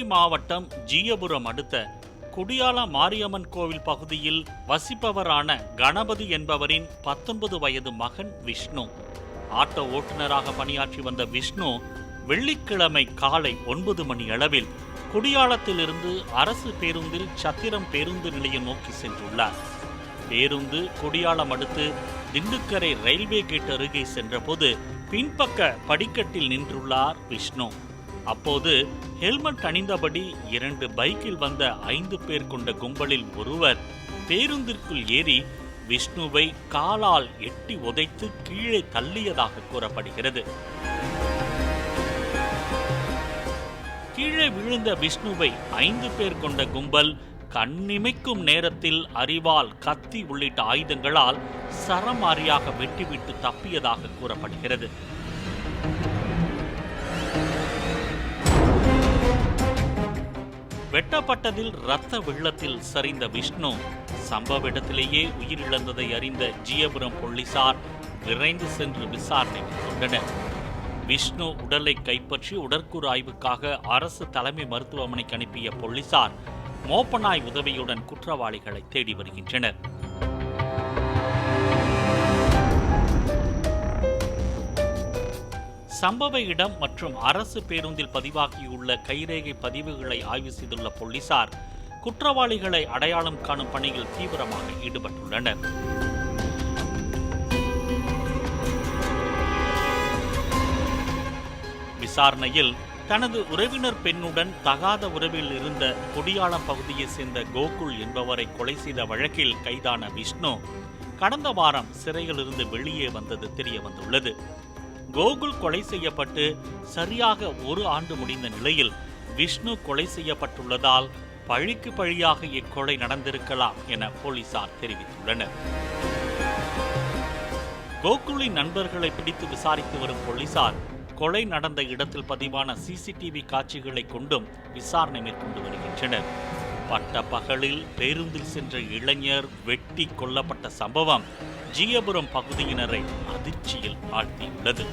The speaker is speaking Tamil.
திருச்சி மாவட்டம் ஜீயபுரம் அடுத்த குடியாலா மாரியம்மன் கோவில் பகுதியில் வசிப்பவரான கணபதி என்பவரின் 19 வயது மகன் விஷ்ணு. ஆட்டோ ஓட்டுநராக பணியாற்றி வந்த விஷ்ணு வெள்ளிக்கிழமை காலை 9 மணி அளவில் குடியாலத்திலிருந்து அரசு பேருந்தில் சத்திரம் பேருந்து நிலையம் நோக்கி சென்றுள்ளார். பேருந்து குடியாலம் அடுத்து திண்டுக்கரை ரயில்வே கேட் அருகே சென்றபோது பின்பக்க படிக்கட்டில் நின்றுள்ளார் விஷ்ணு. அப்போது ஹெல்மெட் அணிந்தபடி 2 பைக்கில் வந்த 5 பேர் கொண்ட கும்பலில் ஒருவர் பேருந்திற்குள் ஏறி விஷ்ணுவை காலால் எட்டி உதைத்து கீழே தள்ளியதாக கூறப்படுகிறது. கீழே விழுந்த விஷ்ணுவை 5 பேர் கொண்ட கும்பல் கண்ணிமைக்கும் நேரத்தில் அரிவாள், கத்தி உள்ளிட்ட ஆயுதங்களால் சரமாரியாக வெட்டிவிட்டு தப்பியதாக கூறப்படுகிறது. வெட்டப்பட்டதில் இரத்த வெள்ளத்தில் சரிந்த விஷ்ணு சம்பவ இடத்திலேயே உயிரிழந்ததை அறிந்த ஜீயபுரம் போலீசார் விரைந்து சென்று விசாரணை மேற்கொண்டனர். விஷ்ணு உடலை கைப்பற்றி உடற்கூறு ஆய்வுக்காக அரசு தலைமை மருத்துவமனைக்கு அனுப்பிய போலீசார் மோப்பநாய் உதவியுடன் குற்றவாளிகளை தேடி வருகின்றனர். சம்பவ இடம் மற்றும் அரசு பேருந்தில் பதிவாகியுள்ள கைரேகை பதிவுகளை ஆய்வு செய்துள்ள போலீசார் குற்றவாளிகளை அடையாளம் காணும் பணியில் தீவிரமாக ஈடுபட்டுள்ளனர். விசாரணையில் தனது உறவினர் பெண்ணுடன் தகாத உறவில் இருந்த குடியாலம் பகுதியை சேர்ந்த கோகுல் என்பவரை கொலை செய்த வழக்கில் கைதான விஷ்ணு கடந்த வாரம் சிறையிலிருந்து வெளியே வந்தது தெரிய வந்துள்ளது. கோகுல் கொலை செய்யப்பட்டு சரியாக 1 ஆண்டு முடிந்த நிலையில் விஷ்ணு கொலை செய்யப்பட்டுள்ளதால் பழிக்கு பழியாக இக்கொலை நடந்திருக்கலாம் என போலீசார் தெரிவித்துள்ளனர். கோகுலின் நண்பர்களை பிடித்து விசாரித்து வரும் போலீசார் கொலை நடந்த இடத்தில் பதிவான சிசிடிவி காட்சிகளை கொண்டும் விசாரணை மேற்கொண்டு வருகின்றனர். பட்ட பகலில் பேருந்தில் சென்ற இளைஞர் வெட்டி கொல்லப்பட்ட சம்பவம் ஜீயபுரம் பகுதியினரை அதிர்ச்சியில் ஆழ்த்தியுள்ளது.